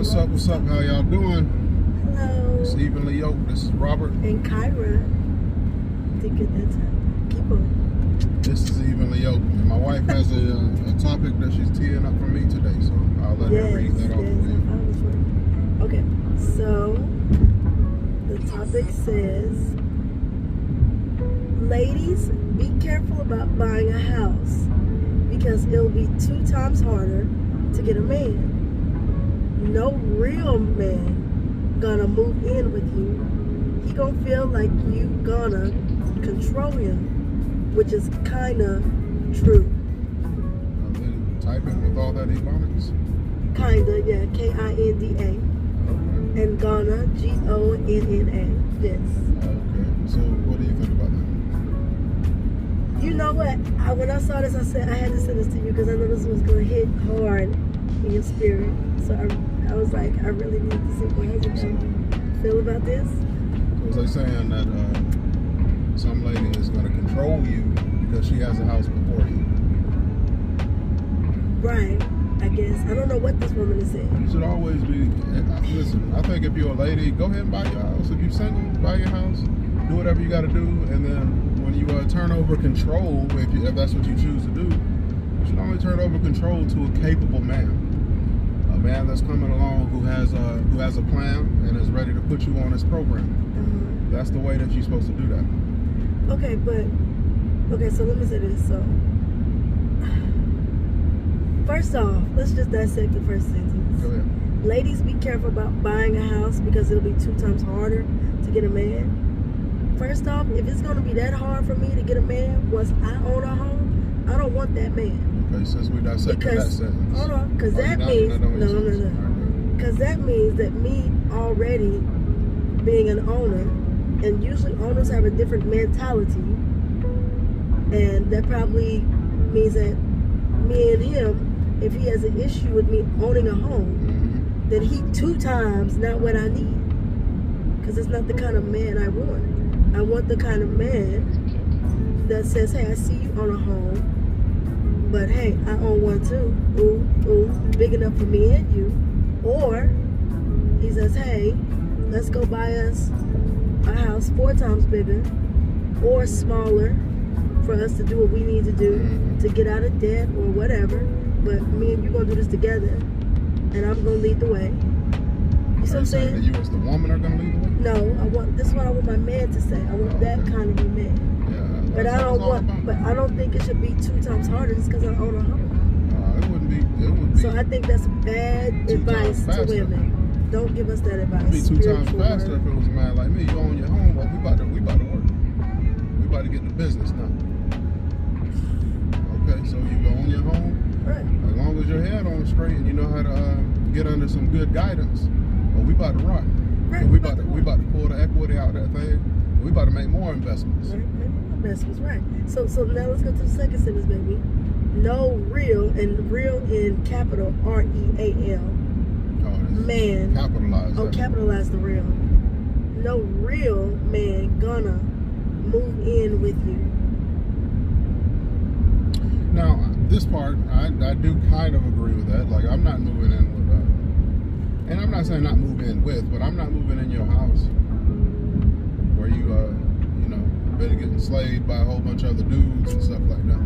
What's up? What's up? How y'all doing? Hello. It's Evenly Yoked. This is Robert. And Kyra. Didn't get that time. Keep on. This is Evenly Yoked. And my wife has a topic that she's teeing up for me today, so I'll let her read that off for you. Okay, so the topic says, ladies, be careful about buying a house because it'll be 2 times harder to get a man. No real man gonna move in with you. He gonna feel like you gonna control him, which is kinda true. Type it with all that ebonics. Kinda, yeah, Kinda. Okay. And Ghana, Gonna. Yes. Okay. So what do you think about that? You know what? When I saw this, I said I had to send this to you because I know this was gonna hit hard in your spirit. So I was like, I really need to see what my husband feel about this. So was they saying that some lady is going to control you because she has a house before you? Right. I guess. I don't know what this woman is saying. You should always be, listen, I think if you're a lady, go ahead and buy your house. If you're single, buy your house. Do whatever you got to do. And then when you turn over control, if that's what you choose to do, you should only turn over control to a capable man. A man that's coming along who has a plan and is ready to put you on his program. That's the way that you're supposed to do that. Okay, so let me say this. So, first off, let's just dissect the first sentence. Go ahead. Ladies, be careful about buying a house because it'll be 2 times harder to get a man. First off, if it's going to be that hard for me to get a man once I own a home, I don't want that man. Okay, since we dissected that sentence. Hold on, because that means because that means that me already being an owner, and usually owners have a different mentality, and that probably means that me and him, if he has an issue with me owning a home, then he 2 times not what I need, because it's not the kind of man I want. I want the kind of man that says, hey, I see you own a home, but hey, I own one too. Ooh, big enough for me and you. Or he says, hey, let's go buy us a house 4 times bigger or smaller for us to do what we need to do to get out of debt or whatever. But me and you gonna do this together, and I'm gonna lead the way. You see what I'm saying? That you as the woman are gonna lead the way? No, this is what I want my man to say. I want that kind of a man. Yeah, but I don't think it should be 2 times harder just because I own a home. It would be. So I think that's bad advice to women. Don't give us that advice. It'd be 2 times faster if it was a man like me. You own your home, well, we about to work. We about to get the business now. Okay, so you own your home. Right. As long as your head on straight and you know how to get under some good guidance, well, we about to rock. Right. We about to pull the equity out of that thing. We about to make more investments. Right. Investments, right. So now let's go to the second sentence, baby. No real, and real in capital REAL. Man. Capitalize. Capitalize the real. No real man gonna move in with you. Now, this part, I do kind of agree with that. Like, I'm not moving in with, and I'm not saying not move in with, but I'm not moving in your house where you, been getting slayed by a whole bunch of other dudes and stuff like that.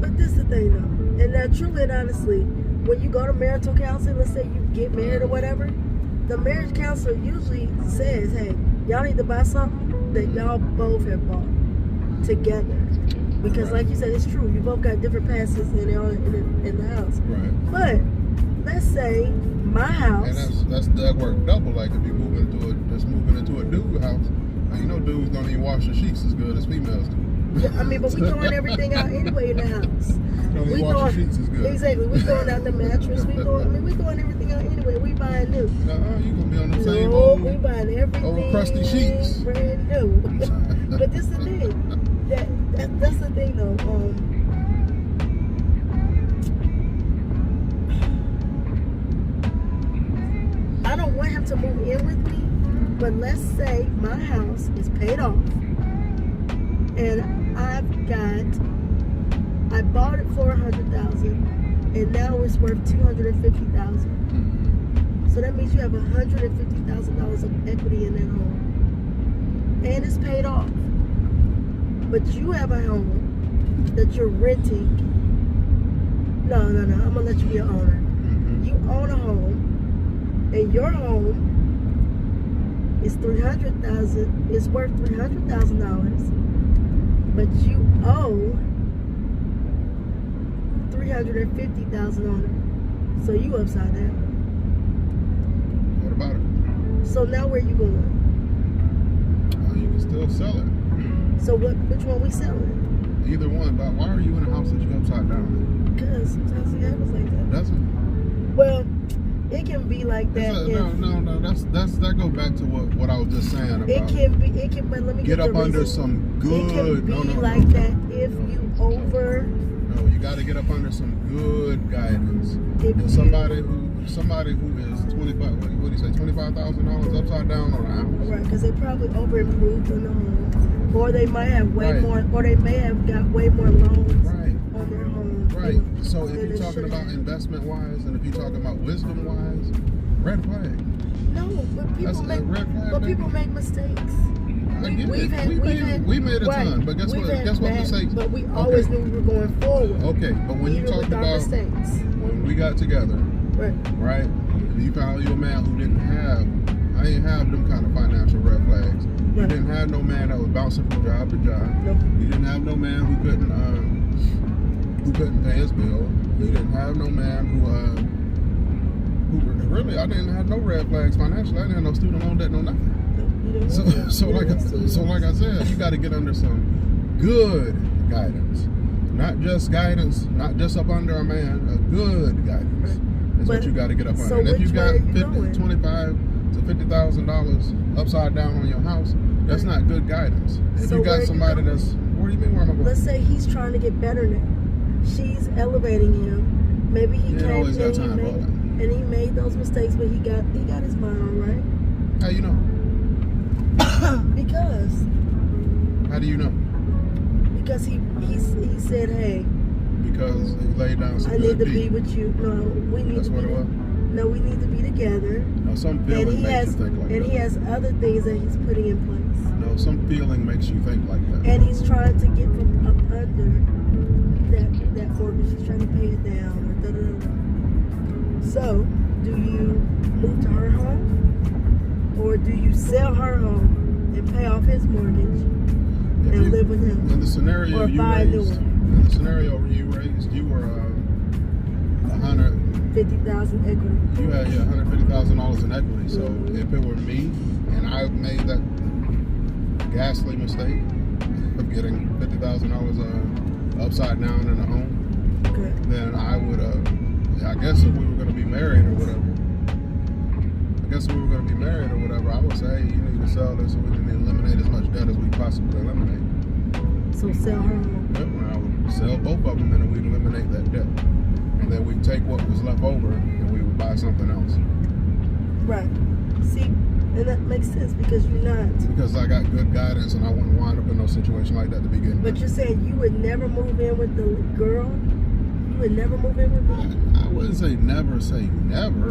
But this is the thing, though. And now, truly and honestly, when you go to marital counseling, let's say you get married or whatever, the marriage counselor usually says, hey, y'all need to buy something that y'all both have bought together. Because like you said, it's true. You both got different passes in the house. Right. But let's say my house. And that worked double. Like if you moving into a dude house, you know dudes don't even wash the sheets as good as females do. Yeah, I mean, but we throwing everything out anyway in the house. Don't even wash the sheets as good. Exactly. We throwing out the mattress. We throwing everything out anyway. We buying new. You gonna be on the same we buying everything. Old crusty sheets. Brand new. But this is the thing. That's the thing though. I don't want him to move in with me, but let's say my house is paid off and I bought it for $100,000 and now it's worth $250,000. So that means you have $150,000 of equity in that home. And it's paid off. But you have a home that you're renting. No. I'm going to let you be an owner. You own a home. And your home is $300,000. It's worth $300,000. But you owe $350,000 on it. So you upside down. What about it? So now where you going? You can still sell it. So which one we selling? Either one, but why are you in a house that you upside down in? Because sometimes it happens like that. Does it? Well, it can be like that. No. That goes back to what I was just saying about. It can. But let me get up under some good. It can be like that if you over. No, you got to get up under some good guidance. If somebody who is 25, what do you say, $25,000 upside down on a house? Right, because they probably over improved on the home, or they might have way more, or they may have got way more loans on their home. Right. So if you're talking about investment wise, and if you're talking about wisdom wise, red flag. No, but people make mistakes. We made a ton, but guess what mistakes? But we always knew we were going forward. Okay, but when you talked about mistakes, when we got together, right? And you found you a man who I didn't have them kind of financial red flags. You didn't have no man that was bouncing from job to job. Nope. You didn't have no man who couldn't pay his bill. You didn't have no man who really, I didn't have no red flags financially. I didn't have no student loan debt, no nothing. So like I said, you got to get under some good guidance, not just up under a man. A good guidance is what you got to get up under. And if you got $25,000 to $50,000 upside down on your house, that's not good guidance. If you got somebody that's, what do you mean where am I going? Let's say he's trying to get better now. She's elevating him. Maybe he came and he made those mistakes, but he got his mind on right. How you know? Because. How do you know? Because he said, hey. Because he laid down some I need to beat. be with you. No, we need That's to what be it was? No, we need to be together. No, some feeling makes you think like that. And he has other things that he's putting in place. No, some feeling makes you think like that. And he's trying to get from up under that mortgage. He's trying to pay it down or da-da-da-da. So, do you move to her home? Or do you sell her home and pay off his mortgage and live with him? In the scenario or you buy raised, a new one? in the scenario you raised, you were $150,000 equity. You had $150,000 in equity. So if it were me and I made that ghastly mistake of getting $50,000 upside down in a home, then I would I guess if we were going to be married or whatever. I would say, hey, you need to sell this so we can eliminate as much debt as we possibly eliminate. So sell her home. Yep, I would sell both of them and then we'd eliminate that debt. And then we'd take what was left over and we would buy something else. Right. See, and that makes sense because you're not. Because I got good guidance and I wouldn't wind up in no situation like that to begin with. But you're saying you would never move in with the girl? You would never move in with me? I wouldn't say never,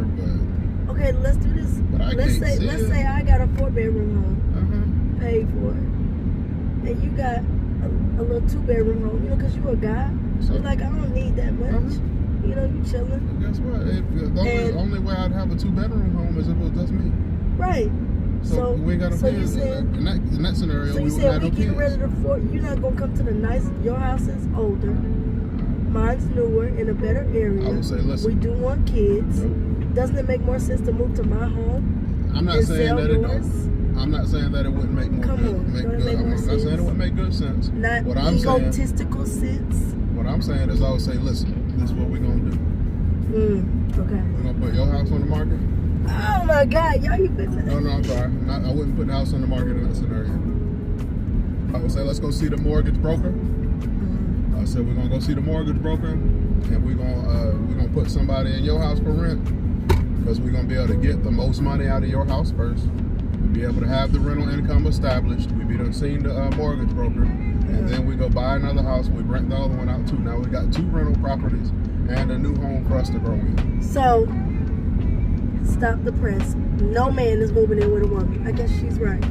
but... Okay, let's do this. Let's say I got a 4-bedroom home, paid for it, and you got a little 2-bedroom home. You know, because you're a guy. So you're like, I don't need that much. You know, you chilling. Guess what? The only way I'd have a 2-bedroom home is if it was just me. Right. So we ain't got to pay in that scenario. So you said we get rid of the 4. You're not gonna come to the nice. Your house is older. Mine's newer in a better area. I would say, listen. We do want kids. Nope. Doesn't it make more sense to move to my home? I'm not saying that it don't. I'm not saying that it wouldn't make more good. I'm not saying it wouldn't make good sense. Not egotistical sense. What I'm saying is I would say, listen, this is what we're gonna do. Okay. We're gonna put your house on the market. Oh my God, y'all, you been there. No, I'm sorry. I wouldn't put the house on the market in that scenario. I would say, let's go see the mortgage broker. I said, we're gonna go see the mortgage broker, and we're gonna put somebody in your house for rent, because we're gonna be able to get the most money out of your house first. We'll be able to have the rental income established. We'll be done seeing the mortgage broker, and then we go buy another house. We rent the other one out too. Now we got 2 rental properties and a new home for us to grow in. So stop the press. No man is moving in with a woman. I guess she's right.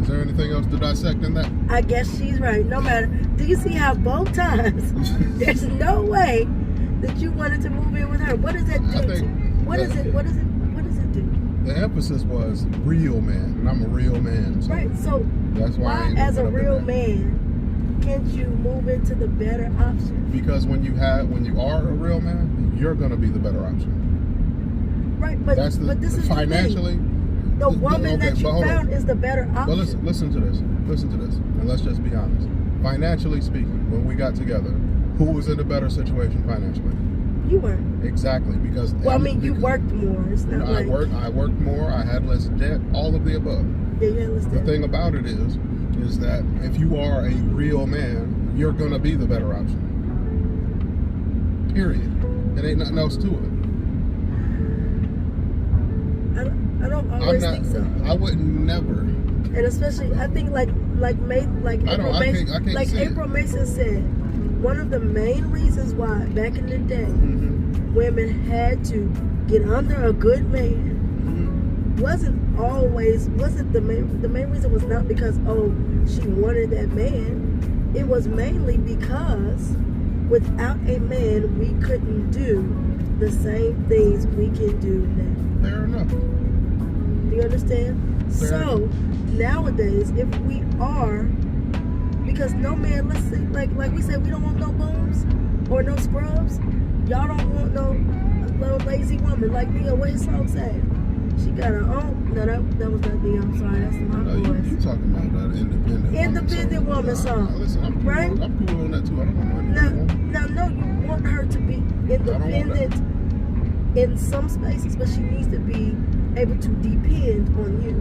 Is there anything else to dissect in that? I guess she's right. No matter. Do you see how both times there's no way that you wanted to move in with her? What does that do? What does it do? The emphasis was real man, and I'm a real man. So right. So that's why as a real man, can't you move into the better option? Because when you are a real man, you're gonna be the better option. Right, but this is financially. The woman that you found is the better option. Well, listen to this, and let's just be honest. Financially speaking, when we got together, who was in a better situation financially? You were. Exactly, because you worked more. It's not I worked more. I had less debt. All of the above. Yeah, you had less debt. The thing about it is that if you are a real man, you're gonna be the better option. Period. It ain't nothing else to it. I don't always think so. I would never. And especially, I think April Mason said, one of the main reasons why back in the day women had to get under a good man wasn't the main reason was not because she wanted that man. It was mainly because without a man we couldn't do the same things we can do now. Fair enough. Do you understand? So nowadays, if we are, because no man, let's say, like we said, we don't want no booms or no scrubs. Y'all don't want no lazy woman like Dio. What his song said? She got her own. No, that was not Dio. I'm sorry, that's my voice. You talking about that independent woman song? Listen, I'm cool, right? I'm cool on that too. I don't want no, you want her to be independent in some spaces, but she needs to be able to depend on you.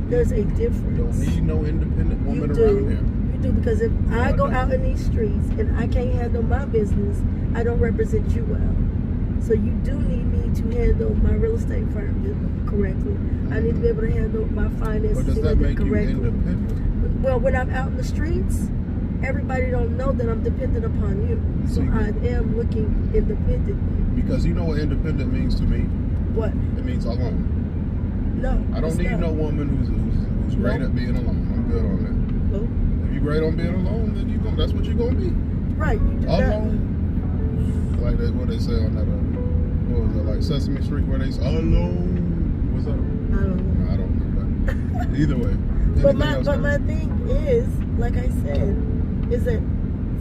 There's a difference. You don't need no independent woman around here. You do, because if I go out in these streets and I can't handle my business, I don't represent you well. So you do need me to handle my real estate firm correctly. I need to be able to handle my finances correctly. But does that make you independent? Well, when I'm out in the streets, everybody don't know that I'm dependent upon you. So I am looking independently. Because you know what independent means to me? What? It means alone. No. I don't need no woman who's great at being alone. I'm good on that. Nope. If you're great on being alone, then that's what you're gonna be. Right. You do alone. Like that, what they say on that. What was it, like Sesame Street, where they say alone? What's that? I don't know. No, I don't know that. Either way. But my thing is, like I said, is that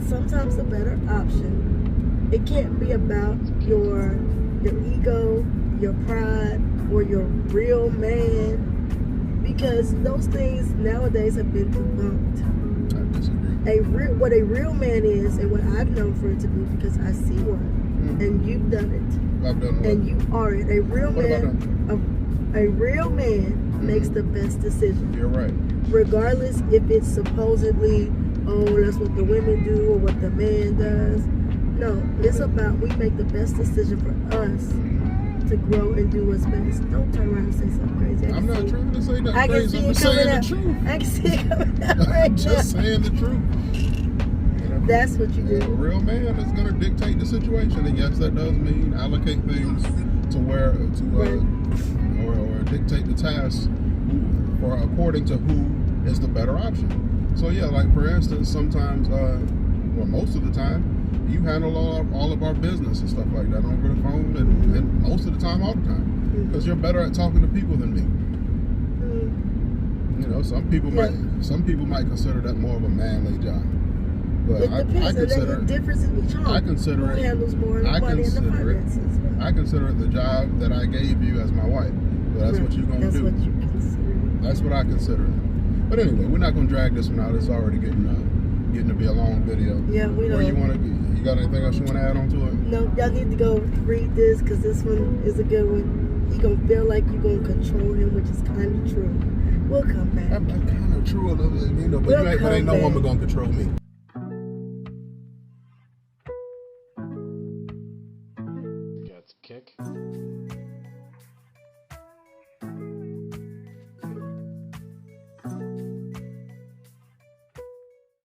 sometimes the better option. It can't be about your ego, your pride, or your real man, because those things nowadays have been debunked. I disagree. What a real man is, and what I've known for it to be, because I see one, and you've done it. I've done what? And you are it. A real man makes the best decision. You're right. Regardless if it's supposedly, that's what the women do or what the man does. No, it's about we make the best decision for us to grow and do what's best. Don't turn around and say something crazy. I'm not trying to say nothing crazy. I'm just saying the truth. I can see it coming out right now. Just saying the truth. That's what you do. A real man is going to dictate the situation, and yes, that does mean allocate things to or dictate the tasks according to who is the better option. So yeah, like for instance, sometimes, most of the time, you handle all of our business and stuff like that over the phone, and most of the time, all the time, because you're better at talking to people than me. You know, some people might consider that more of a manly job, but it depends. I consider the difference in each home. I consider it. Handles more money and the finances. I consider it the job that I gave you as my wife. So that's what you're gonna do. That's what you consider. That's what I consider it. But anyway, we're not gonna drag this one out. It's already getting to be a long video. Yeah, we know. You got anything else you want to add on to it? No, y'all need to go read this, because this one is a good one. You're going to feel like you're going to control him, which is kind of true. We'll come back. I'm kind of true a little bit, but ain't no woman going to control me. Gets kick.